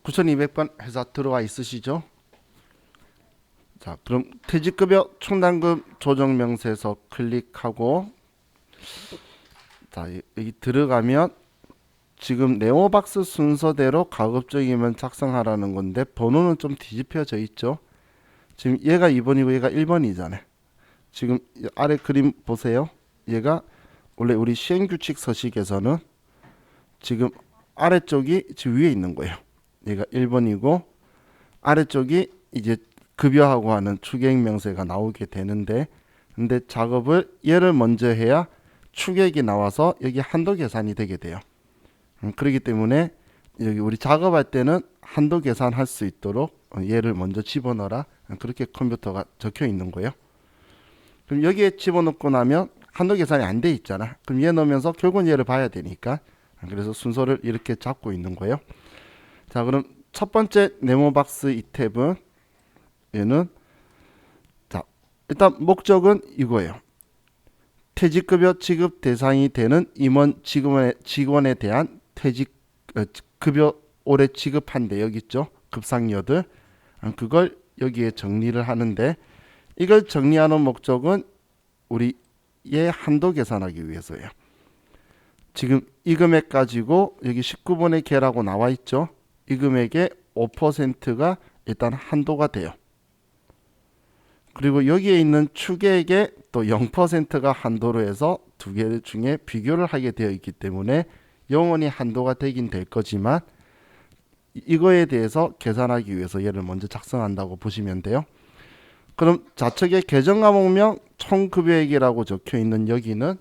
9200번 회사 들어와 있으시죠? 자, 그럼 퇴직급여 충당금 조정 명세서 클릭하고 자, 여기 들어가면 지금 네오박스 순서대로 가급적이면 작성하라는 건데 번호는 좀 뒤집혀져 있죠. 지금 얘가 2번이고 얘가 1번이잖아요. 지금 아래 그림 보세요. 얘가 원래 우리 시행규칙 서식에서는 지금 아래쪽이 지금 위에 있는 거예요. 얘가 1번이고 아래쪽이 이제 급여하고 하는 추계액 명세가 나오게 되는데, 근데 작업을 얘를 먼저 해야 추계액이 나와서 여기 한도 계산이 되게 돼요. 그렇기 때문에 여기 우리 작업할 때는 한도 계산할 수 있도록 얘를 먼저 집어넣어라, 그렇게 컴퓨터가 적혀 있는 거예요. 그럼 여기에 집어넣고 나면 한도 계산이 안 돼 있잖아. 그럼 얘 넣으면서 결국은 얘를 봐야 되니까, 그래서 순서를 이렇게 잡고 있는 거예요. 자, 그럼 첫 번째 네모박스 이 탭은 얘는 자, 일단 목적은 이거예요. 퇴직급여 지급 대상이 되는 임원 직원에 대한 퇴직 급여 올해 지급한대 여기 있죠. 급상여들. 그걸 여기에 정리를 하는데, 이걸 정리하는 목적은 우리의 한도 계산하기 위해서예요. 지금 이 금액 가지고 여기 19번의 개라고 나와 있죠. 이 금액의 5%가 일단 한도가 돼요. 그리고 여기에 있는 추계액의 또 0%가 한도로 해서 두 개 중에 비교를 하게 되어 있기 때문에 영원히 한도가 되긴 될 거지만, 이거에 대해서 계산하기 위해서 얘를 먼저 작성한다고 보시면 돼요. 그럼 좌측에 계정 과목명 총급여액이라고 적혀 있는 여기는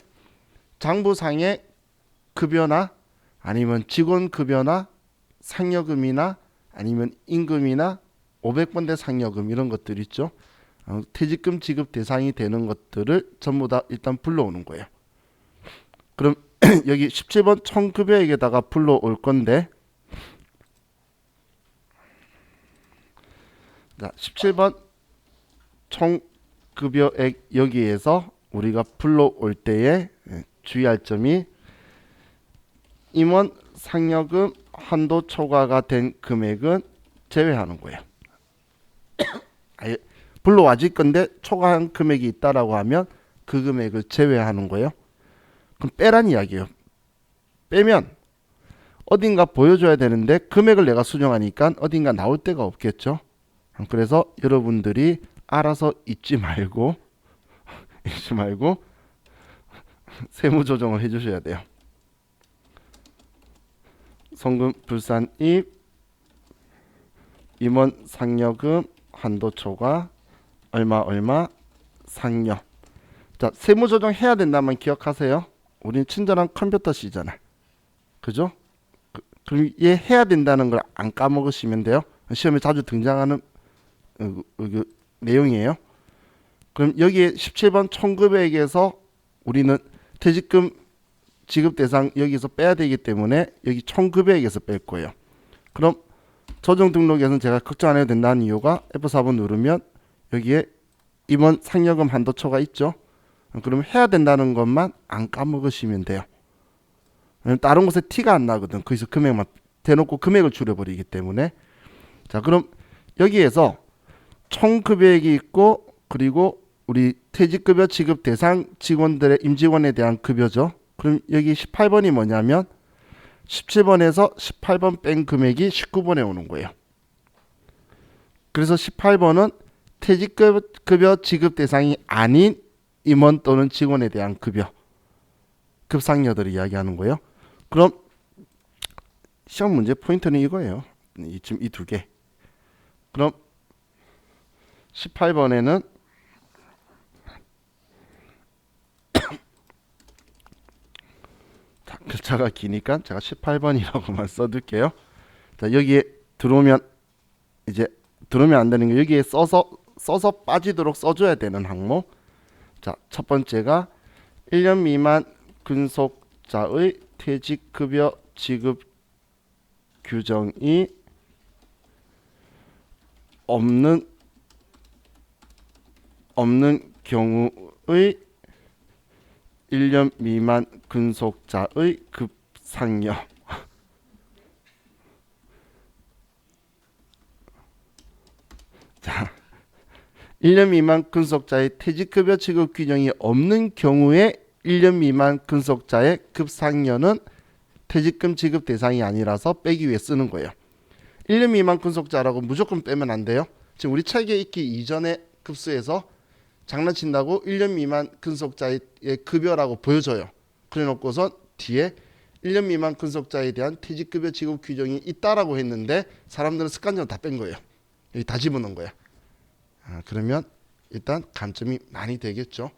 장부상의 급여나 아니면 직원 급여나 상여금이나 아니면 임금이나 500번대 상여금 이런 것들 있죠. 퇴직금 지급 대상이 되는 것들을 전부 다 일단 불러오는 거예요. 그럼 여기 17번 총급여액에다가 불러올 건데, 자, 17번 총급여액 여기에서 우리가 불러올 때에 주의할 점이 임원 상여금 한도 초과가 된 금액은 제외하는 거예요. 불러와질 건데 초과한 금액이 있다라고 하면 그 금액을 제외하는 거예요. 그럼 빼란 이야기예요. 빼면 어딘가 보여줘야 되는데 금액을 내가 수정하니까 어딘가 나올 데가 없겠죠. 그래서 여러분들이 알아서 잊지 말고 세무 조정을 해주셔야 돼요. 송금 불산입 임원 상여금 한도 초과 얼마 상여. 자, 세무 조정 해야 된다면 기억하세요. 우린 친절한 컴퓨터 시잖아. 그죠? 그럼 얘 해야 된다는 걸 안 까먹으시면 돼요. 시험에 자주 등장하는 내용이에요. 그럼 여기에 17번 총급액에서 우리는 퇴직금 지급 대상 여기서 빼야 되기 때문에 여기 총급액에서 뺄 거예요. 그럼 조정 등록에서는 제가 걱정 안 해도 된다는 이유가 F4번 누르면 여기에 임원 상여금 한도 초과 있죠. 그럼 해야 된다는 것만 안 까먹으시면 돼요. 다른 곳에 티가 안 나거든. 거기서 금액만 대놓고 금액을 줄여버리기 때문에. 자, 그럼 여기에서 총급여액이 있고, 그리고 우리 퇴직급여 지급 대상 직원들의 임직원에 대한 급여죠. 그럼 여기 18번이 뭐냐면 17번에서 18번 뺀 금액이 19번에 오는 거예요. 그래서 18번은 퇴직급여 지급 대상이 아닌 임원 또는 직원에 대한 급여, 급상여들을 이야기하는 거예요. 그럼 시험 문제 포인트는 이거예요. 지금 이 두 개. 그럼 18번에는 자, 글자가 기니까 제가 18번이라고만 써둘게요. 자, 여기에 들어오면 안 되는 게 여기에 써서 빠지도록 써줘야 되는 항목. 자, 첫 번째가 1년 미만 근속자의 퇴직급여 지급 규정이 없는 경우의 1년 미만 근속자의 급상여. 1년 미만 근속자의 퇴직급여 지급 규정이 없는 경우에 1년 미만 근속자의 급상여는 퇴직금 지급 대상이 아니라서 빼기 위해 쓰는 거예요. 1년 미만 근속자라고 무조건 빼면 안 돼요. 지금 우리 책에 있기 이전에 급수에서 장난친다고 1년 미만 근속자의 급여라고 보여줘요. 그래 놓고선 뒤에 1년 미만 근속자에 대한 퇴직급여 지급 규정이 있다라고 했는데 사람들은 습관적으로 다 뺀 거예요. 여기 다 집어넣은 거야. 그러면 일단 감점이 많이 되겠죠.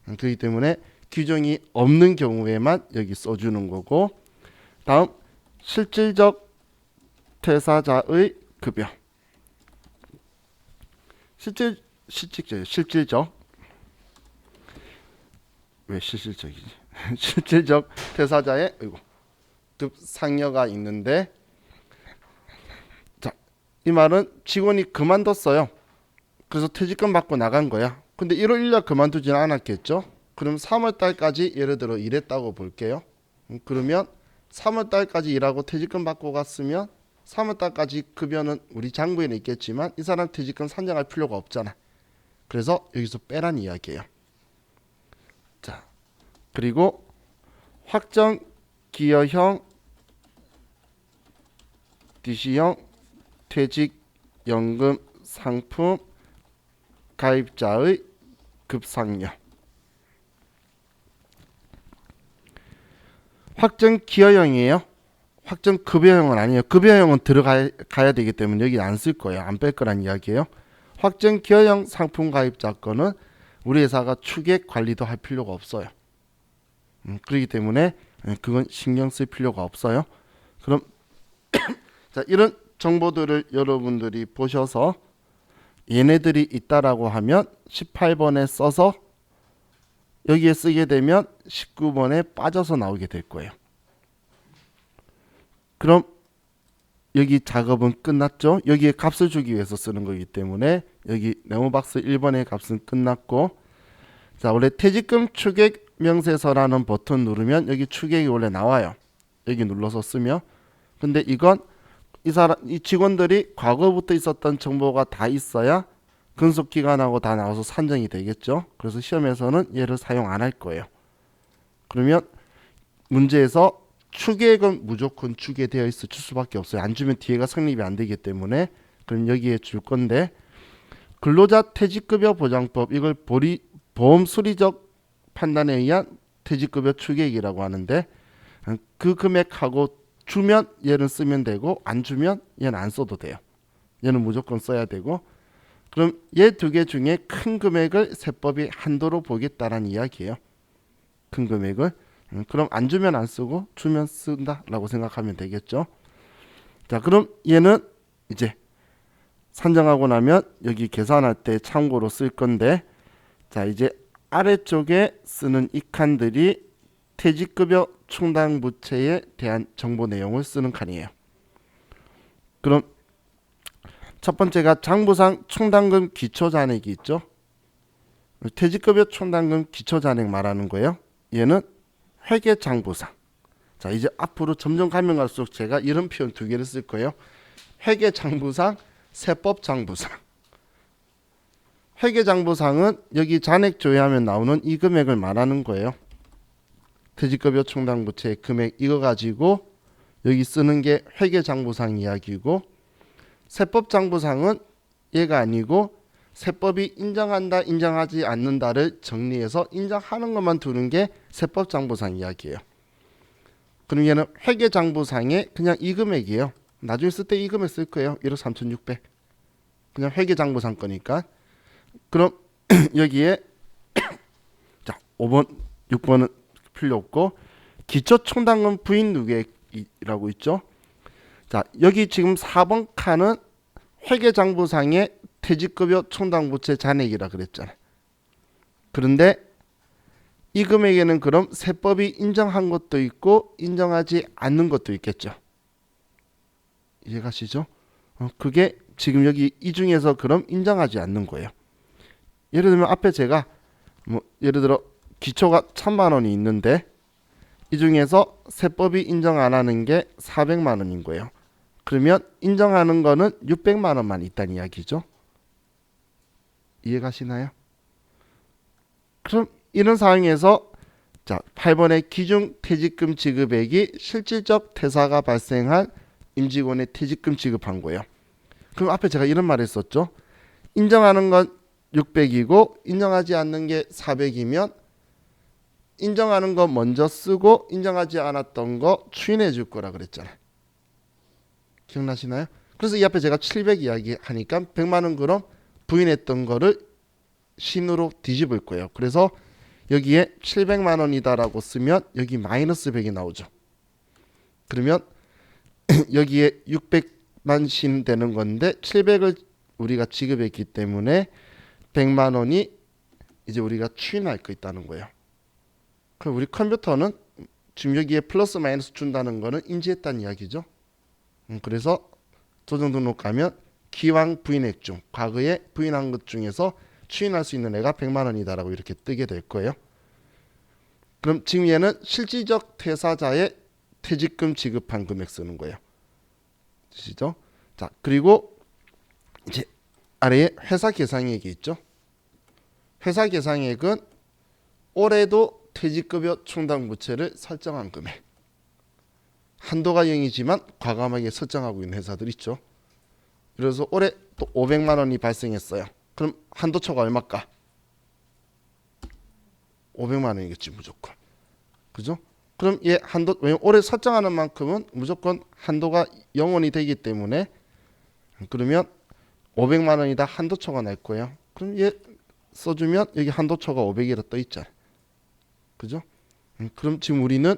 그렇기 때문에 규정이 없는 경우에만 여기 써주는 거고, 다음 실질적 퇴사자의 급여. 실질적 왜 실질적이지? 실질적 퇴사자의 급상여가 있는데, 자, 이 말은 직원이 그만뒀어요. 그래서 퇴직금 받고 나간 거야. 근데 1월 1일 그만두지는 않았겠죠. 그럼 3월 달까지 예를 들어 일했다고 볼게요. 그러면 3월 달까지 일하고 퇴직금 받고 갔으면 3월 달까지 급여는 우리 장부에는 있겠지만 이 사람 퇴직금 산정할 필요가 없잖아. 그래서 여기서 빼란 이야기예요. 자, 그리고 확정 기여형 DC형 퇴직연금 상품 가입자의 급상여. 확정 기여형이에요. 확정 급여형은 아니에요. 급여형은 들어가야 되기 때문에 여기 안 쓸 거예요. 안 뺄 거란 이야기예요. 확정 기여형 상품 가입자 거는 우리 회사가 추계 관리도 할 필요가 없어요. 그렇기 때문에 그건 신경 쓸 필요가 없어요. 그럼 자, 이런 정보들을 여러분들이 보셔서 얘네들이 있다라고 하면 18번에 써서 여기에 쓰게 되면 19번에 빠져서 나오게 될 거예요. 그럼 여기 작업은 끝났죠. 여기에 값을 주기 위해서 쓰는 거기 때문에 여기 네모박스 1번의 값은 끝났고, 자, 원래 퇴직금 추계 명세서라는 버튼 누르면 여기 추계가 원래 나와요. 여기 눌러서 쓰면. 근데 이건 이 직원들이 과거부터 있었던 정보가 다 있어야 근속기간하고 다 나와서 산정이 되겠죠. 그래서 시험에서는 얘를 사용 안 할 거예요. 그러면 문제에서 추계액은 무조건 주게 되어 있을 수밖에 없어요. 안 주면 뒤에가 성립이 안 되기 때문에. 그럼 여기에 줄 건데, 근로자 퇴직급여 보장법, 이걸 보험 수리적 판단에 의한 퇴직급여 추계액이라고 하는데, 그 금액하고 주면 얘는 쓰면 되고 안 주면 얘는 안 써도 돼요. 얘는 무조건 써야 되고, 그럼 얘 두 개 중에 큰 금액을 세법이 한도로 보겠다라는 이야기예요. 큰 금액을. 그럼 안 주면 안 쓰고 주면 쓴다라고 생각하면 되겠죠. 자, 그럼 얘는 이제 산정하고 나면 여기 계산할 때 참고로 쓸 건데, 자, 이제 아래쪽에 쓰는 이 칸들이 퇴직급여 충당 부채에 대한 정보 내용을 쓰는 칸이에요. 그럼 첫 번째가 장부상 충당금 기초잔액이 있죠. 퇴직급여 충당금 기초잔액 말하는 거예요. 얘는 회계장부상. 자, 이제 앞으로 점점 가면 갈수록 제가 이런 표현 두 개를 쓸 거예요. 회계장부상, 세법장부상. 회계장부상은 여기 잔액 조회하면 나오는 이 금액을 말하는 거예요. 퇴직급여 충당부채 금액 이거 가지고 여기 쓰는 게 회계장부상 이야기고, 세법장부상은 얘가 아니고 세법이 인정한다 인정하지 않는다를 정리해서 인정하는 것만 두는 게 세법장부상 이야기예요. 그럼 얘는 회계장부상에 그냥 이 금액이에요. 나중에 쓸 때 이 금액 쓸 거예요. 1억 3,600. 그냥 회계장부상 거니까. 그럼 여기에 자, 5번 6번은 필요 없고, 기초충당금 부인 누계이라고 있죠. 자, 여기 지금 4번 칸은 회계장부상의 퇴직급여 충당부채 잔액이라 그랬잖아요. 그런데 이 금액에는 그럼 세법이 인정한 것도 있고 인정하지 않는 것도 있겠죠. 이해가시죠? 그게 지금 여기 이 중에서 그럼 인정하지 않는 거예요. 예를 들면 앞에 제가 예를 들어 기초가 1,000만 원이 있는데 이 중에서 세법이 인정 안 하는 게 400만 원인 거예요. 그러면 인정하는 거는 600만 원만 있다는 이야기죠. 이해가시나요? 그럼 이런 상황에서 자, 8번의 기준 퇴직금 지급액이 실질적 퇴사가 발생한 임직원의 퇴직금 지급한 거예요. 그럼 앞에 제가 이런 말 했었죠. 인정하는 건 600이고 인정하지 않는 게 400이면 인정하는 거 먼저 쓰고 인정하지 않았던 거 추인해 줄 거라 그랬잖아요. 기억나시나요? 그래서 이 앞에 제가 700 이야기하니까 100만 원 그럼 부인했던 거를 신으로 뒤집을 거예요. 그래서 여기에 700만 원이다라고 쓰면 여기 마이너스 100이 나오죠. 그러면 여기에 600만 신 되는 건데 700을 우리가 지급했기 때문에 100만 원이 이제 우리가 추인할 거 있다는 거예요. 그럼 우리 컴퓨터는 지금 여기에 플러스 마이너스 준다는 거는 인지했다는 이야기죠. 그래서 조정 등록 가면 기왕 부인액 중 과거에 부인한 것 중에서 추인할 수 있는 애가 100만 원이다라고 이렇게 뜨게 될 거예요. 그럼 지금 얘는 실질적 퇴사자의 퇴직금 지급한 금액 쓰는 거예요. 아시죠? 자, 그리고 이제 아래에 회사 계상액이 있죠. 회사 계상액은 올해도 퇴직급여 충당 부채를 설정한 금액. 한도가 0이지만 과감하게 설정하고 있는 회사들 있죠. 그래서 올해 또 500만 원이 발생했어요. 그럼 한도초가 얼마일까? 500만 원이겠지 무조건. 그죠? 그럼 얘 한도, 왜냐면 올해 설정하는 만큼은 무조건 한도가 0원이 되기 때문에 그러면 500만 원이다 한도초가 날 거예요. 그럼 얘 써주면 여기 한도초가 500이라 떠 있잖아요. 그죠? 그럼 지금 우리는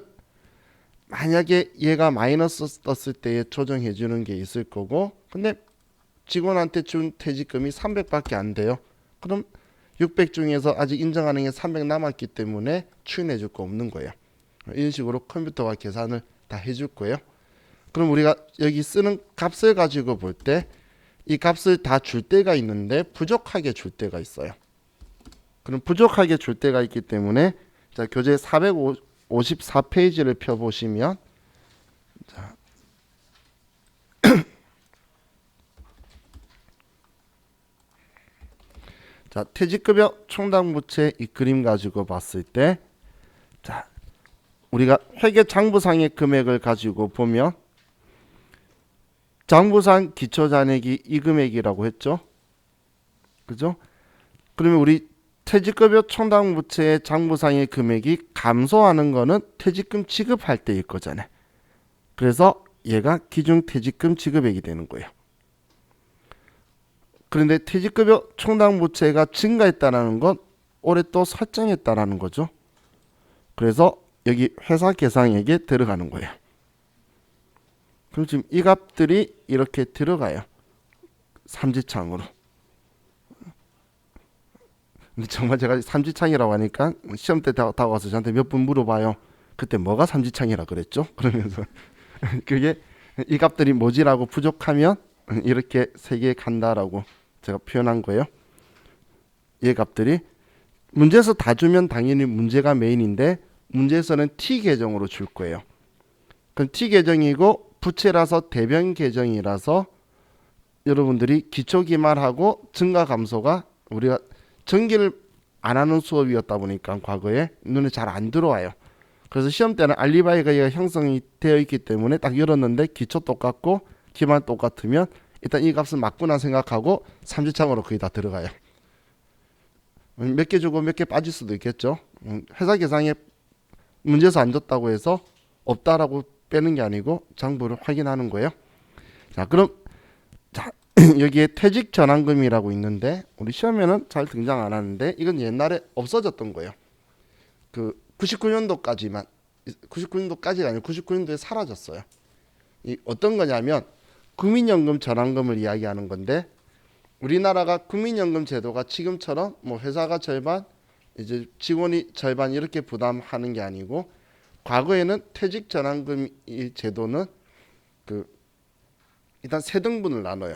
만약에 얘가 마이너스 떴을 때 조정해 주는 게 있을 거고 근데 직원한테 준 퇴직금이 300밖에 안 돼요. 그럼 600 중에서 아직 인정하는 게 300 남았기 때문에 추인해 줄 거 없는 거예요. 이런 식으로 컴퓨터가 계산을 다 해줄 거예요. 그럼 우리가 여기 쓰는 값을 가지고 볼 때 이 값을 다 줄 때가 있는데 부족하게 줄 때가 있어요. 그럼 부족하게 줄 때가 있기 때문에 자, 교재 454페이지를 펴보시면 자, 자, 퇴직급여 충당부채 이 그림 가지고 봤을 때 자, 우리가 회계 장부상의 금액을 가지고 보면 장부상 기초잔액이 이 금액이라고 했죠. 그죠? 그러면 우리 퇴직급여 충당부채의 장부상의 금액이 감소하는 거는 퇴직금 지급할 때일 거잖아요. 그래서 얘가 기준 퇴직금 지급액이 되는 거예요. 그런데 퇴직급여 충당부채가 증가했다는 건 올해 또 설정했다라는 거죠. 그래서 여기 회사 계상액에 들어가는 거예요. 그럼 지금 이 값들이 이렇게 들어가요. 삼지창으로. 근데 정말 제가 삼지창이라고 하니까 시험 때 다가와서 저한테 몇 분 물어봐요. 그때 뭐가 삼지창이라 그랬죠? 그러면서 그게 이 값들이 뭐지라고 부족하면 이렇게 세 개 간다라고 제가 표현한 거예요. 이 값들이 문제에서 다 주면 당연히 문제가 메인인데 문제에서는 T 계정으로 줄 거예요. 그럼 T 계정이고 부채라서 대변 계정이라서 여러분들이 기초 기말하고 증가 감소가 우리가 전기를 안 하는 수업이었다 보니까 과거에 눈에 잘 안 들어와요. 그래서 시험 때는 알리바이가 형성이 되어 있기 때문에 딱 열었는데 기초 똑같고 기말 똑같으면 일단 이 값은 맞구나 생각하고 삼지창으로 거의 다 들어가요. 몇 개 주고 몇 개 빠질 수도 있겠죠. 회사 계상에 문제에서 안 줬다고 해서 없다라고 빼는 게 아니고 장부를 확인하는 거예요. 자, 그럼 자, 여기에 퇴직 전환금이라고 있는데 우리 시험에는 잘 등장 안 하는데 이건 옛날에 없어졌던 거예요. 그 99년도까지만 99년도까지가 아니고 99년도에 사라졌어요. 이 어떤 거냐면 국민연금 전환금을 이야기하는 건데 우리나라가 국민연금 제도가 지금처럼 뭐 회사가 절반 이제 직원이 절반 이렇게 부담하는 게 아니고 과거에는 퇴직 전환금 이 제도는 그 일단 세 등분을 나눠요.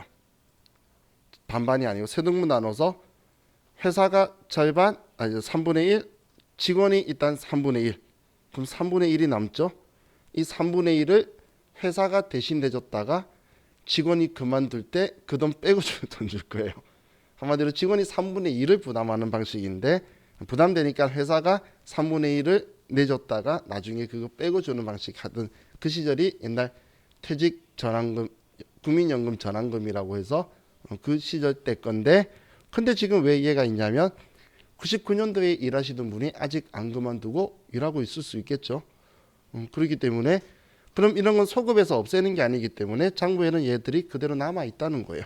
반반이 아니고 세 등분 나눠서 회사가 절반 아니 3분의 1 직원이 일단 3분의 1 그럼 3분의 1이 남죠. 이 3분의 1을 회사가 대신 내줬다가 직원이 그만둘 때 그 돈 빼고 돈 줄 거예요. 한마디로 직원이 3분의 2를 부담하는 방식인데 부담되니까 회사가 3분의 1을 내줬다가 나중에 그거 빼고 주는 방식 하던 그 시절이 옛날 퇴직 전환금, 국민연금 전환금이라고 해서 그 시절 때 건데 근데 지금 왜 얘가 있냐면 99년도에 일하시던 분이 아직 안 그만두고 일하고 있을 수 있겠죠. 그렇기 때문에 그럼 이런 건 소급해서 없애는 게 아니기 때문에 장부에는 얘들이 그대로 남아 있다는 거예요.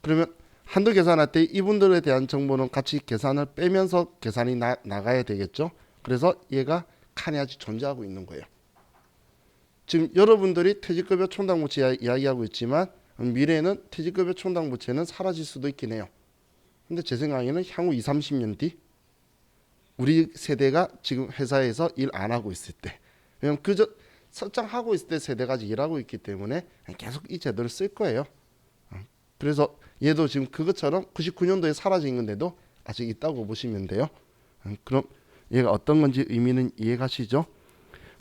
그러면 한도 계산할 때 이분들에 대한 정보는 같이 계산을 빼면서 계산이 나가야 되겠죠. 그래서 얘가 칸이 아직 존재하고 있는 거예요. 지금 여러분들이 퇴직급여 총당부채 이야기하고 있지만 미래에는 퇴직급여 총당부채는 사라질 수도 있긴 해요. 근데 제 생각에는 향후 20, 30년 뒤 우리 세대가 지금 회사에서 일 안 하고 있을 때 왜냐면 그저 설정하고 있을 때 세대가 일하고 있기 때문에 계속 이 제도를 쓸 거예요. 그래서 얘도 지금 그것처럼 99년도에 사라진 건데도 아직 있다고 보시면 돼요. 그럼 얘가 어떤 건지 의미는 이해가시죠?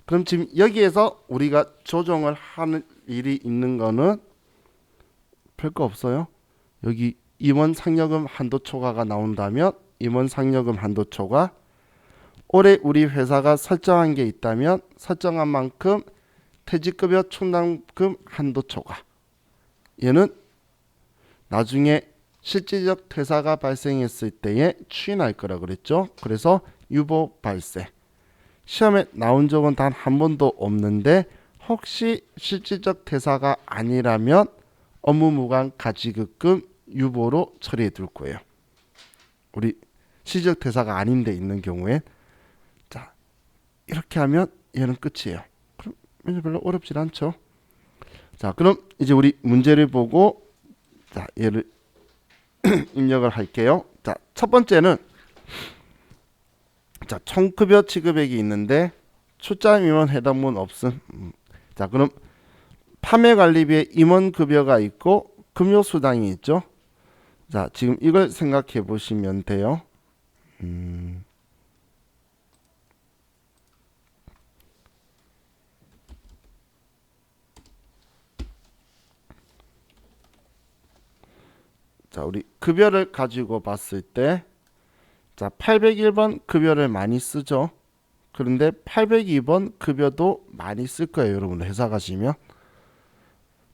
그럼 지금 여기에서 우리가 조정을 하는 일이 있는 거는 별거 없어요. 여기 임원 상여금 한도 초과가 나온다면 임원 상여금 한도 초과 올해 우리 회사가 설정한 게 있다면 설정한 만큼 퇴직급여 충당금 한도 초과 얘는 나중에 실질적 퇴사가 발생했을 때에 추인할 거라 그랬죠. 그래서 유보 발생 시험에 나온 적은 단 한 번도 없는데 혹시 실질적 퇴사가 아니라면 업무무관 가지급금 유보로 처리해 둘 거예요. 우리 실질적 퇴사가 아닌데 있는 경우에 자 이렇게 하면 얘는 끝이에요. 그럼 이제 별로 어렵지 않죠. 자 그럼 이제 우리 문제를 보고 자 얘를 입력을 할게요. 자 첫 번째는 자 총급여 지급액이 있는데 출장 임원 해당분 없음. 자 그럼 판매관리비에 임원급여가 있고 금요수당이 있죠. 자 지금 이걸 생각해 보시면 돼요. 자 우리 급여를 가지고 봤을 때 자 801번 급여를 많이 쓰죠. 그런데 802번 급여도 많이 쓸 거예요. 여러분 회사 가시면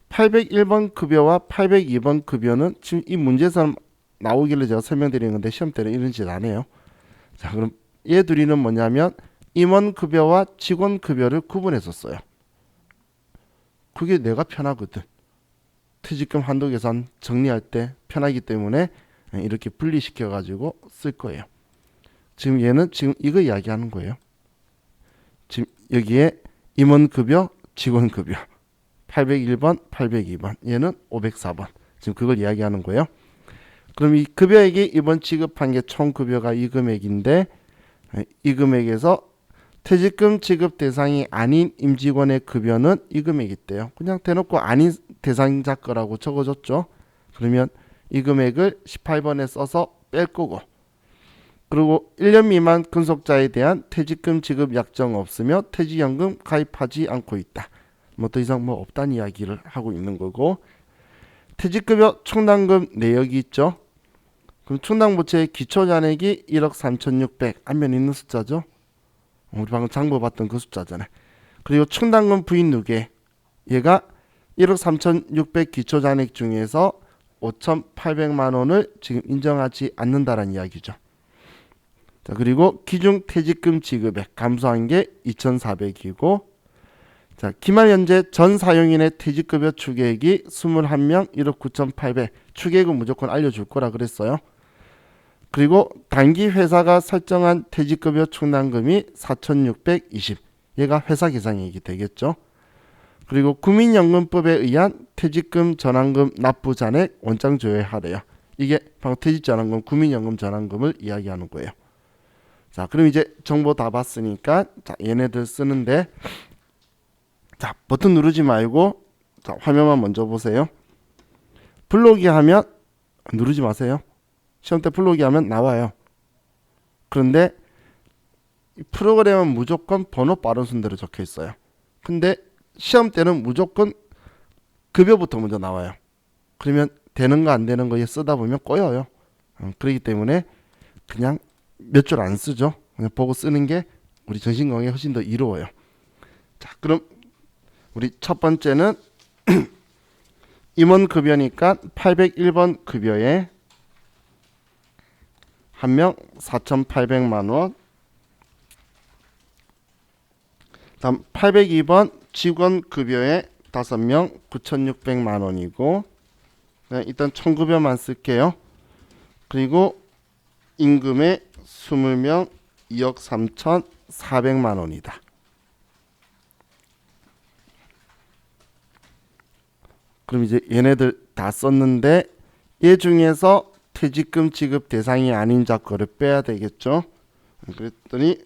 801번 급여와 802번 급여는 지금 이 문제에서 나오길래 제가 설명드리는 건데 시험 때는 이런 짓 안 해요. 자 그럼 얘 둘이는 뭐냐면 임원 급여와 직원 급여를 구분해서 써요. 그게 내가 편하거든. 퇴직금 한도 계산 정리할 때 편하기 때문에 이렇게 분리시켜 가지고 쓸 거예요. 지금 얘는 지금 이거 이야기하는 거예요. 지금 여기에 임원급여, 직원급여 801번, 802번 얘는 504번 지금 그걸 이야기하는 거예요. 그럼 이 급여액이 이번 지급한 게 총 급여가 이 금액인데 이 금액에서 퇴직금 지급 대상이 아닌 임직원의 급여는 이 금액이 있대요. 그냥 대놓고 아닌 대상자 거라고 적어줬죠. 그러면 이 금액을 18번에 써서 뺄 거고 그리고 1년 미만 근속자에 대한 퇴직금 지급 약정 없으며 퇴직연금 가입하지 않고 있다. 뭐 더 이상 뭐 없다는 이야기를 하고 있는 거고 퇴직급여 충당금 내역이 있죠. 그럼 충당부채의 기초잔액이 1억 3,600 앞면에 있는 숫자죠. 우리 방금 장부 봤던 그 숫자잖아요. 그리고 충당금 부인 누계 얘가 1억 3,600 기초잔액 중에서 5,800만 원을 지금 인정하지 않는다라는 이야기죠. 자 그리고 기준 퇴직금 지급액 감소한 게 2,400이고 자 기말 현재 전 사용인의 퇴직급여 추계액이 21명 1억 9,800 추계액은 무조건 알려줄 거라 그랬어요. 그리고 단기 회사가 설정한 퇴직급여 충당금이 4,620 얘가 회사 계산액이 되겠죠. 그리고 국민연금법에 의한 퇴직금 전환금 납부 잔액 원장 조회하래요. 이게 방금 퇴직 전환금 국민연금 전환금을 이야기하는 거예요. 자 그럼 이제 정보 다 봤으니까 자 얘네들 쓰는데 자 버튼 누르지 말고 자 화면만 먼저 보세요. 불러오기 하면 누르지 마세요. 시험 때 불러오기 하면 나와요. 그런데 이 프로그램은 무조건 번호 빠른 순대로 적혀 있어요. 근데 시험 때는 무조건 급여부터 먼저 나와요. 그러면 되는 거 안 되는 거에 쓰다 보면 꼬여요. 그렇기 때문에 그냥 몇 줄 안 쓰죠. 그냥 보고 쓰는 게 우리 정신건강에 훨씬 더 이로워요. 자, 그럼 우리 첫 번째는 임원급여니까 801번 급여에 한 명 4,800만 원. 다음 802번 직원급여에 5명 9,600만 원이고, 일단 총급여만 쓸게요. 그리고 임금에 20명 2억 3,400만 원이다. 그럼 이제 얘네들 다 썼는데 얘 중에서 퇴직금 지급 대상이 아닌 자 거를 빼야 되겠죠. 그랬더니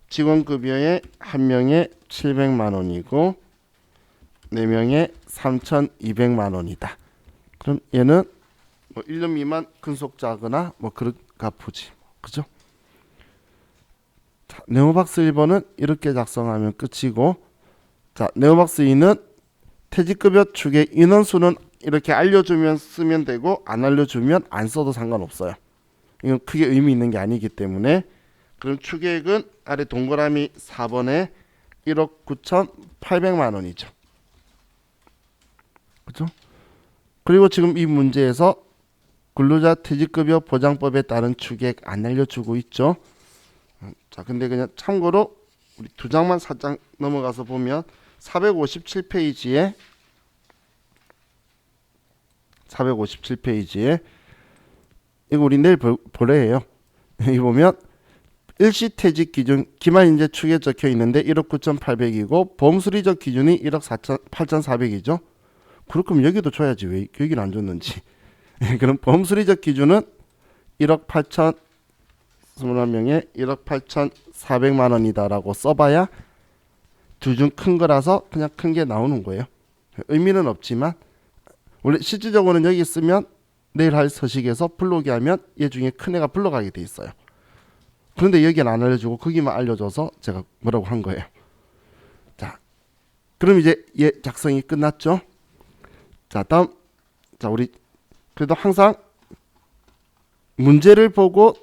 직원급여에 한 명에 700만 원이고 4명에 3,200만 원이다. 그럼 얘는 뭐 1년 미만 근속자거나 뭐 그럴까 보지. 그죠? 자, 네오박스 1번은 이렇게 작성하면 끝이고, 자, 네오박스 2는 퇴직급여 축의 인원수는 이렇게 알려주면 쓰면 되고 안 알려주면 안 써도 상관없어요. 이건 크게 의미 있는 게 아니기 때문에. 그럼 추계액은 아래 동그라미 4번에 1억 9,800만 원이죠. 그죠? 그리고 지금 이 문제에서 근로자 퇴직급여 보장법에 따른 추계액 안 알려주고 있죠. 자, 근데 그냥 참고로 우리 두 장만 살짝 넘어가서 보면 457페이지에 이거 우리 내일 보래요. 여기 보면 일시퇴직 기준 기말인재 축에 적혀 있는데 1억 9,800이고 보험수리적 기준이 1억 8,400이죠. 그렇다면 여기도 줘야지 왜 여기는 안 줬는지. 그럼 보험수리적 기준은 1억 8천 21명에 1억 8,400만 원이다라고 써봐야 둘 중 큰 거라서 그냥 큰 게 나오는 거예요. 의미는 없지만 원래 실질적으로는 여기 쓰면 내일 할 서식에서 불러오게 하면 얘 중에 큰 애가 불러가게 돼 있어요. 그런데 여기는 안 알려주고 거기만 알려줘서 제가 뭐라고 한 거예요. 자, 그럼 이제 얘 작성이 끝났죠. 자, 다음, 자, 우리 그래도 항상 문제를 보고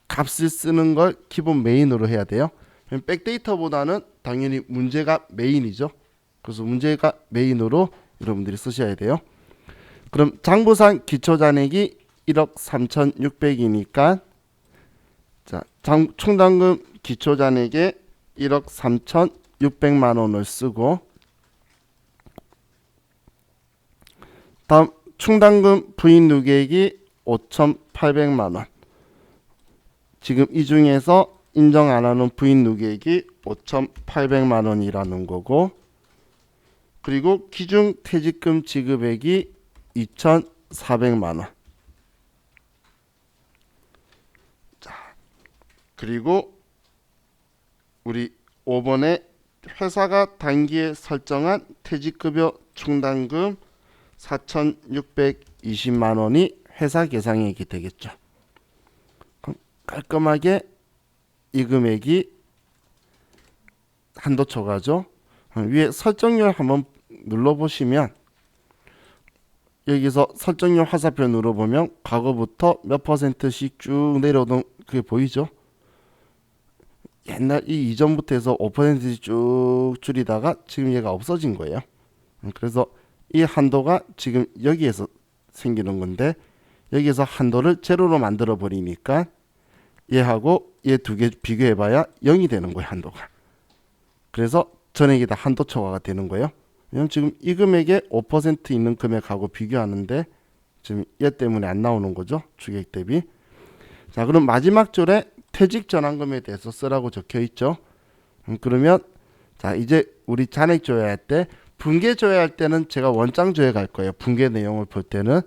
값을 쓰는 걸 기본 메인으로 해야 돼요. 백데이터보다는 당연히 문제가 메인이죠. 그래서 문제가 메인으로 여러분들이 쓰셔야 돼요. 그럼 장부상 기초잔액이 1억 3,600이니까 자, 총당금 기초잔액에 1억 3,600만 원을 쓰고, 다음 충당금 부인 누계액이 5,800만 원. 지금 이 중에서 인정 안 하는 부인 누계액이 5,800만 원이라는 거고, 그리고 기준 퇴직금 지급액이 2,400만 원. 자, 그리고 우리 5번에 회사가 단기에 설정한 퇴직급여 충당금 4,620만 원이 회사 계상액이 되겠죠. 그럼 깔끔하게 이 금액이 한도 초과죠. 위에 설정률 한번 눌러보시면 여기서 설정률 화살표 눌러보면 과거부터 몇 %씩 쭉 내려오던 그게 보이죠. 옛날 이 이전부터 해서 5%씩 쭉 줄이다가 지금 얘가 없어진 거예요. 그래서 이 한도가 지금 여기에서 생기는 건데 여기에서 한도를 제로로 만들어 버리니까 얘하고 얘 두 개 비교해 봐야 0이 되는 거예요, 한도가. 그래서 전액이 다 한도 초과가 되는 거예요. 왜냐면 지금 이 금액에 5% 있는 금액하고 비교하는데 지금 얘 때문에 안 나오는 거죠, 추계액 대비. 자, 그럼 마지막 줄에 퇴직 전환금에 대해서 쓰라고 적혀 있죠. 그러면 자, 이제 우리 잔액 조회할 때 분계 조회할 때는 제가 원장 조회 갈 거예요. 분계 내용을 볼 때는.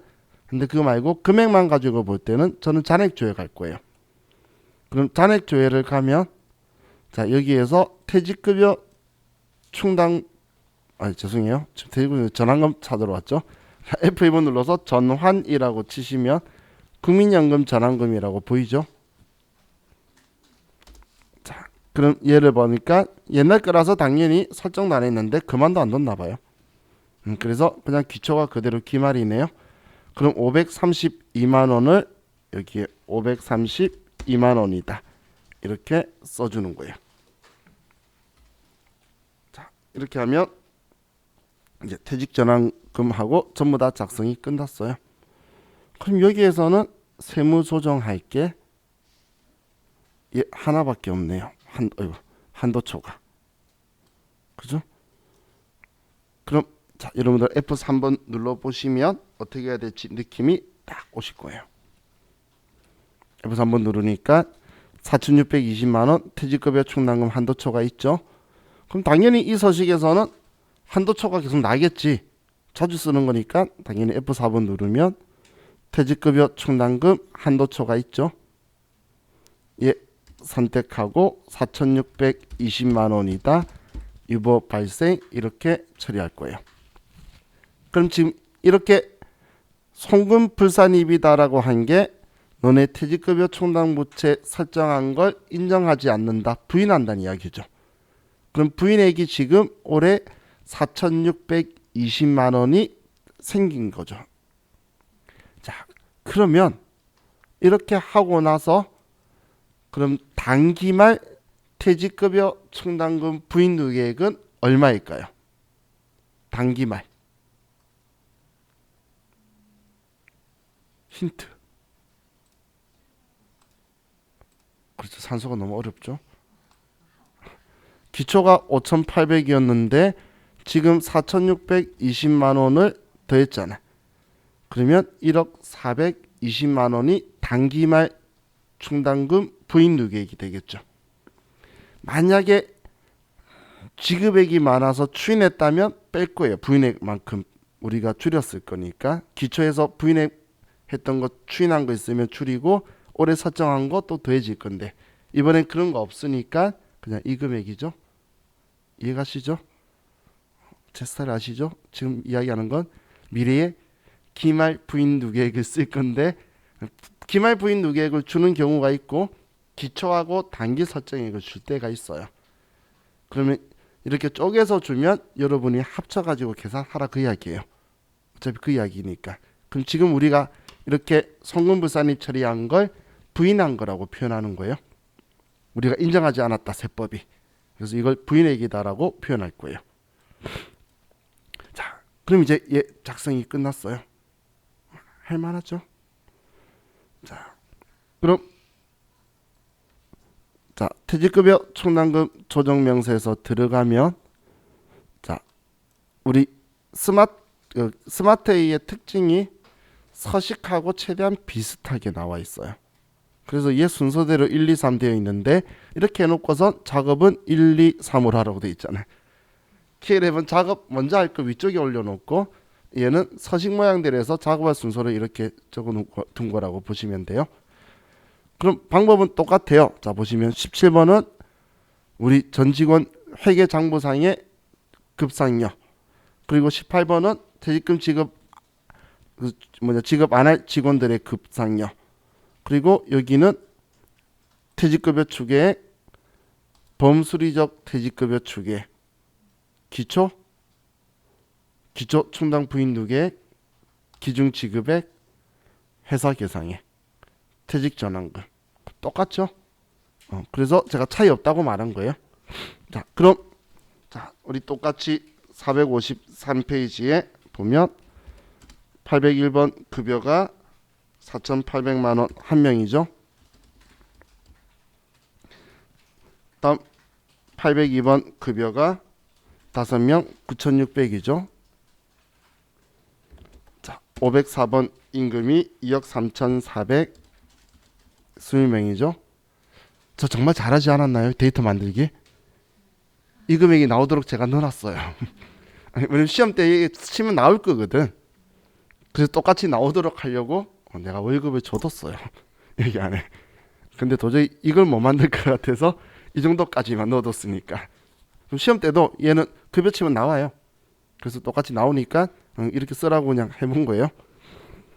근데 그거 말고 금액만 가지고 볼 때는 저는 잔액 조회 갈 거예요. 그럼 잔액 조회를 가면 자, 여기에서 퇴직급여 충당 죄송해요. 지금 퇴직급여 전환금 찾으러 왔죠. F1번 눌러서 전환이라고 치시면 국민연금 전환금이라고 보이죠. 자, 그럼 얘를 보니까 옛날 거라서 당연히 설정도 안 했는데 그만도 안 뒀나 봐요. 그래서 그냥 기초가 그대로 기말이네요. 그럼 532만 원을 여기에 532만 원이다. 이렇게 써주는 거예요. 자, 이렇게 하면 이제 퇴직전환금하고 전부 다 작성이 끝났어요. 그럼 여기에서는 세무조정할 게 하나밖에 없네요. 한도초가. 그죠? 그럼 자, 여러분들 F3번 눌러보시면 어떻게 해야 될지 느낌이 딱 오실 거예요. F3번 누르니까 4,620만 원 퇴직급여 충당금 한도초가 있죠. 그럼 당연히 이 서식에서는 한도초가 계속 나겠지. 자주 쓰는 거니까 당연히 F4번 누르면 퇴직급여 충당금 한도초가 있죠. 예, 선택하고 4,620만 원이다. 유보 발생 이렇게 처리할 거예요. 그럼 지금 이렇게 송금 불산입이다라고 한 게 너네 퇴직급여 충당부채 설정한 걸 인정하지 않는다. 부인한다는 이야기죠. 그럼 부인액이 지금 올해 4,620만 원이 생긴 거죠. 자, 그러면 이렇게 하고 나서 그럼 단기말 퇴직급여 충당금 부인 누계액은 얼마일까요? 단기말. 힌트. 그렇죠. 산수가 너무 어렵죠. 기초가 5,800이었는데 지금 4,620만 원을 더했잖아. 그러면 1억 420만 원이 단기말 충당금 부인 누계액이 되겠죠. 만약에 지급액이 많아서 추인했다면 뺄 거예요. 부인액만큼 우리가 줄였을 거니까 기초에서 부인액 했던 거 추인한 거 있으면 줄이고 올해 설정한 거 또 더해질 건데 이번엔 그런 거 없으니까 그냥 이 금액이죠. 이해가시죠? 제 스타일 아시죠? 지금 이야기하는 건 미래에 기말 부인 누계액을 쓸 건데 기말 부인 누계액을 주는 경우가 있고 기초하고 단기 설정액을 줄 때가 있어요. 그러면 이렇게 쪼개서 주면 여러분이 합쳐가지고 계산하라 그 이야기예요. 어차피 그 이야기니까. 그럼 지금 우리가 이렇게 송금불산입 처리한 걸 부인한 거라고 표현하는 거예요. 우리가 인정하지 않았다 세법이. 그래서 이걸 부인액이다라고 표현할 거예요. 자, 그럼 이제 작성이 끝났어요. 할만하죠? 자, 그럼 자, 퇴직급여 충당금 조정명세에서 들어가면 자, 우리 스마트 A의 특징이 서식하고 최대한 비슷하게 나와 있어요. 그래서 얘 순서대로 1, 2, 3 되어 있는데 이렇게 해놓고선 작업은 1, 2, 3으로 하라고 되어 있잖아요. K11 작업 먼저 할 거 위쪽에 올려놓고 얘는 서식 모양대로 해서 작업할 순서를 이렇게 적어둔 거라고 보시면 돼요. 그럼 방법은 똑같아요. 자, 보시면 17번은 우리 전 직원 회계장부상의 급상여, 그리고 18번은 퇴직금 지급 안 할 직원들의 급상여, 그리고 여기는 퇴직급여 추계액, 범수리적 퇴직급여 추계액, 기초 충당 부인 누계액, 기중 지급액, 회사 계상액, 퇴직 전환금 똑같죠? 그래서 제가 차이 없다고 말한 거예요. 자, 그럼 자, 우리 똑같이 453페이지에 보면 801번 급여가 4,800만 원 한 명이죠. 다음 802번 급여가 5명 9,600이죠. 자, 504번 임금이 2억 3,400 20명이죠. 저 정말 잘하지 않았나요? 데이터 만들기? 이 금액이 나오도록 제가 넣어놨어요. 왜냐면 시험 때 치면 나올 거거든. 그래서 똑같이 나오도록 하려고 내가 월급을 줘뒀어요. 여기 안에. 근데 도저히 이걸 못 만들 것 같아서 이 정도까지만 넣어뒀으니까. 그럼 시험 때도 얘는 급여 치면 나와요. 그래서 똑같이 나오니까 이렇게 쓰라고 그냥 해본 거예요.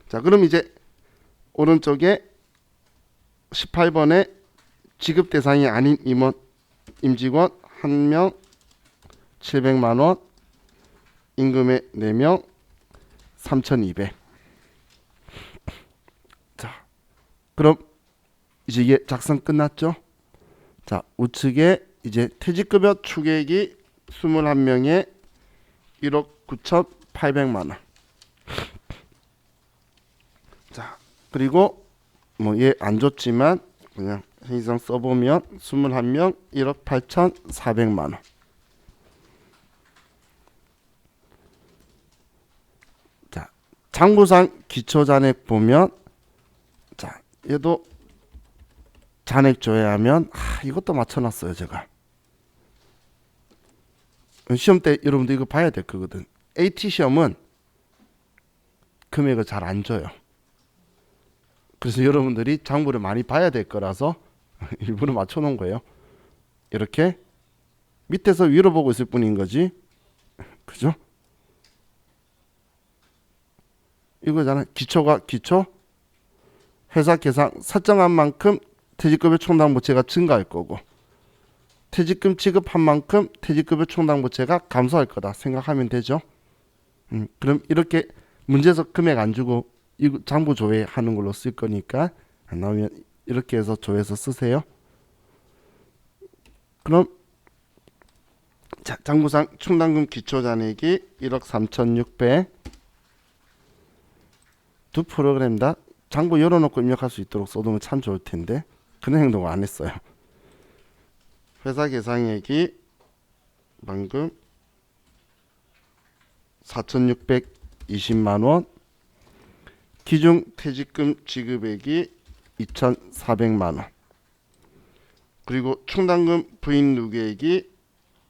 자, 그럼 이제 오른쪽에 18번에 지급 대상이 아닌 임직원 1명 700만원, 임금의 4명 3,200. 그럼 이제 이게 작성 끝났죠? 자, 우측에 이제 퇴직급여 추계액이 21명에 1억 9,800만 원. 자, 그리고 뭐 얘 안 줬지만 그냥 행위상 써보면 21명 1억 8,400만 원. 자, 장부상 기초잔액 보면 자, 얘도 잔액 조회하면 이것도 맞춰놨어요 제가. 시험 때 여러분들 이거 봐야 될 거거든. AT 시험은 금액을 잘 안 줘요. 그래서 여러분들이 장부를 많이 봐야 될 거라서 일부러 맞춰놓은 거예요. 이렇게 밑에서 위로 보고 있을 뿐인 거지. 그죠? 이거잖아. 기초가 기초. 회사 계산 설정한 만큼 퇴직급여 총당부채가 증가할 거고, 퇴직금 지급한 만큼 퇴직급여 총당부채가 감소할 거다 생각하면 되죠. 그럼 이렇게 문제에서 금액 안 주고 이 장부 조회하는 걸로 쓸 거니까 안 나오면 이렇게 해서 조회해서 쓰세요. 그럼 자, 장부상 충당금 기초잔액이 1억 3,600. 두 프로그램 다 장부 열어놓고 입력할 수 있도록 써두면 참 좋을 텐데 그런 행동을 안 했어요. 회사 계상액이 방금 4,620만 원, 기준 퇴직금 지급액이 2,400만 원, 그리고 충당금 부인 누계액이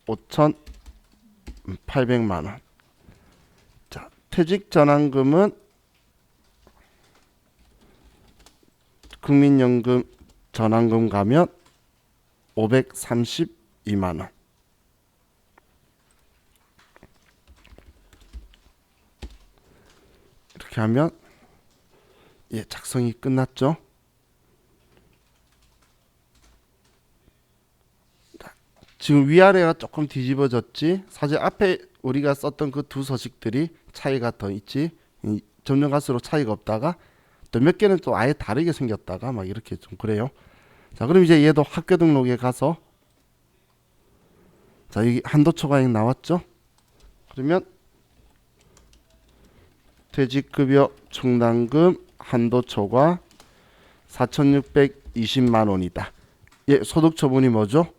5,800만 원. 자, 퇴직 전환금은 국민연금 전환금 가면 532만 원. 이렇게 하면 작성이 끝났죠. 지금 위아래가 조금 뒤집어졌지. 사실 앞에 우리가 썼던 그 두 서식들이 차이가 더 있지. 점점 갈수록 차이가 없다가 또 몇 개는 또 아예 다르게 생겼다가 막 이렇게 좀 그래요. 자, 그럼 이제 얘도 학교 등록에 가서 자, 여기 한도초과액 나왔죠. 그러면 퇴직급여 충당금 한도초과 4,620만 원이다. 얘 소득 처분이 뭐죠?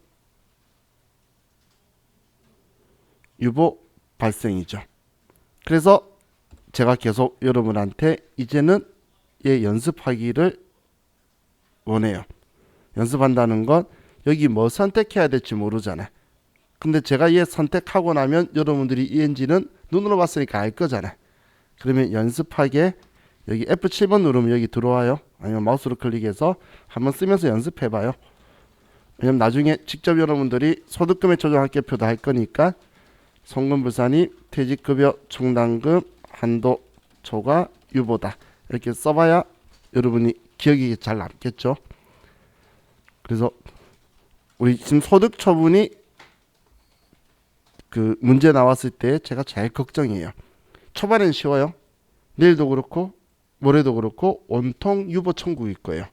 유보 발생이죠. 그래서 제가 계속 여러분한테 이제는 얘 연습하기를 원해요. 연습한다는 건 여기 뭐 선택해야 될지 모르잖아. 근데 제가 얘 선택하고 나면 여러분들이 ENG는 눈으로 봤으니까 알 거잖아. 그러면 연습하게 여기 F7번 누르면 여기 들어와요. 아니면 마우스로 클릭해서 한번 쓰면서 연습해봐요. 왜냐면 나중에 직접 여러분들이 소득금액 조정학계표도 할 거니까 송금불산이 퇴직급여 충당금 한도 초과 유보다 이렇게 써봐야 여러분이 기억이 잘 남겠죠. 그래서 우리 지금 소득 처분이 그 문제 나왔을 때 제가 제일 걱정이에요. 초반엔 쉬워요. 내일도 그렇고 모레도 그렇고 온통 유보 청구일 거예요.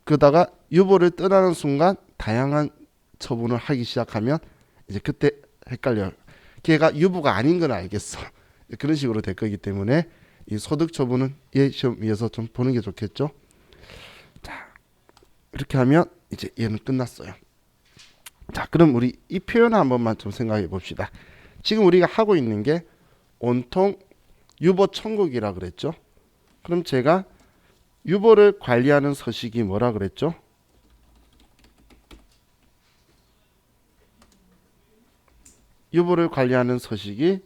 그러다가 유보를 떠나는 순간 다양한 처분을 하기 시작하면 이제 그때 헷갈려요. 걔가 유보가 아닌 건 알겠어. 그런 식으로 될 거기 때문에 이 소득 처분은 얘 시험 위에서 좀 보는 게 좋겠죠. 자, 이렇게 하면 이제 얘는 끝났어요. 자, 그럼 우리 이 표현 한 번만 좀 생각해 봅시다. 지금 우리가 하고 있는 게 온통 유보 청구기라 그랬죠. 그럼 제가 유보를 관리하는 서식이 뭐라 그랬죠? 유보를 관리하는 서식이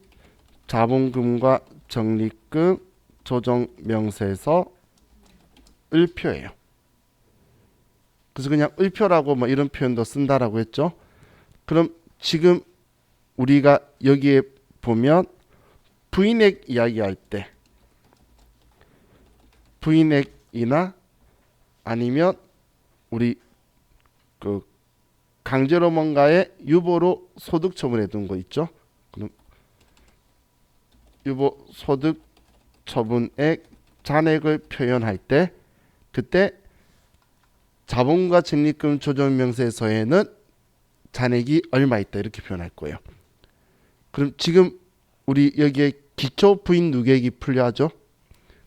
자본금과 적립금 조정 명세서 을표예요. 그래서 그냥 을표라고 뭐 이런 표현도 쓴다라고 했죠. 그럼 지금 우리가 여기에 보면 부인액 이야기할 때 부인액이나 아니면 우리 그 강제로 뭔가에 유보로 소득 처분해 둔 거 있죠. 그럼 유보 소득 처분액 잔액을 표현할 때 그때 자본과 적립금 조정명세서에는 잔액이 얼마 있다 이렇게 표현할 거예요. 그럼 지금 우리 여기에 기초 부인 누계액이 풀려하죠.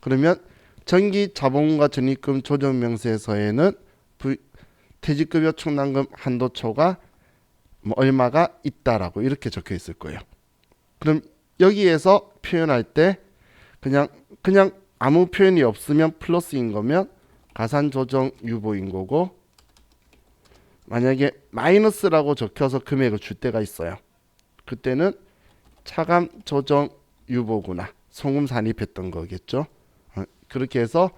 그러면 정기 자본과 적립금 조정명세서에는 퇴직급여 충당금 한도초가 뭐 얼마가 있다라고 이렇게 적혀 있을 거예요. 그럼 여기에서 표현할 때 그냥 아무 표현이 없으면 플러스인 거면 가산조정 유보인 거고, 만약에 마이너스라고 적혀서 금액을 줄 때가 있어요. 그때는 차감 조정 유보구나, 송금 산입했던 거겠죠. 그렇게 해서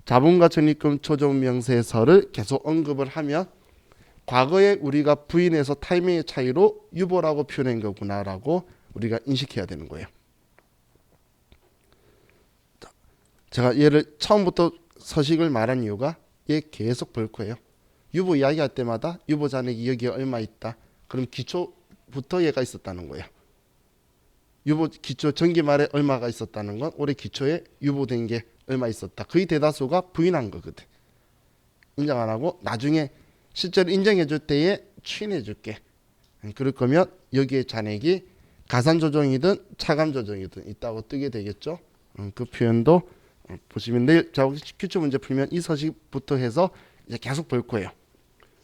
자본과 적립금 조정 명세서를 계속 언급을 하면 과거에 우리가 부인해서 타이밍의 차이로 유보라고 표현한 거구나라고 우리가 인식해야 되는 거예요. 제가 얘를 처음부터 서식을 말한 이유가 얘 계속 볼 거예요. 유보 이야기할 때마다 유보 잔액이 여기에 얼마 있다. 그럼 기초부터 얘가 있었다는 거예요. 유보 기초 정기 말에 얼마가 있었다는 건 올해 기초에 유보된 게 얼마 있었다. 거의 대다수가 부인한 거거든. 인정 안 하고 나중에 실제로 인정해 줄 때에 추인해 줄게. 그럴 거면 여기에 잔액이 가산 조정이든 차감 조정이든 있다고 뜨게 되겠죠. 그 표현도 보시면 내일 기초 문제 풀면 이 서식부터 해서 이제 계속 볼 거예요.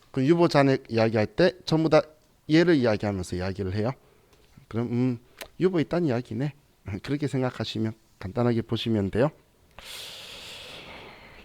그 유보 잔액 이야기할 때 전부 다 얘를 이야기하면서 이야기를 해요. 그럼 유보 있다는 이야기네. 그렇게 생각하시면 간단하게 보시면 돼요.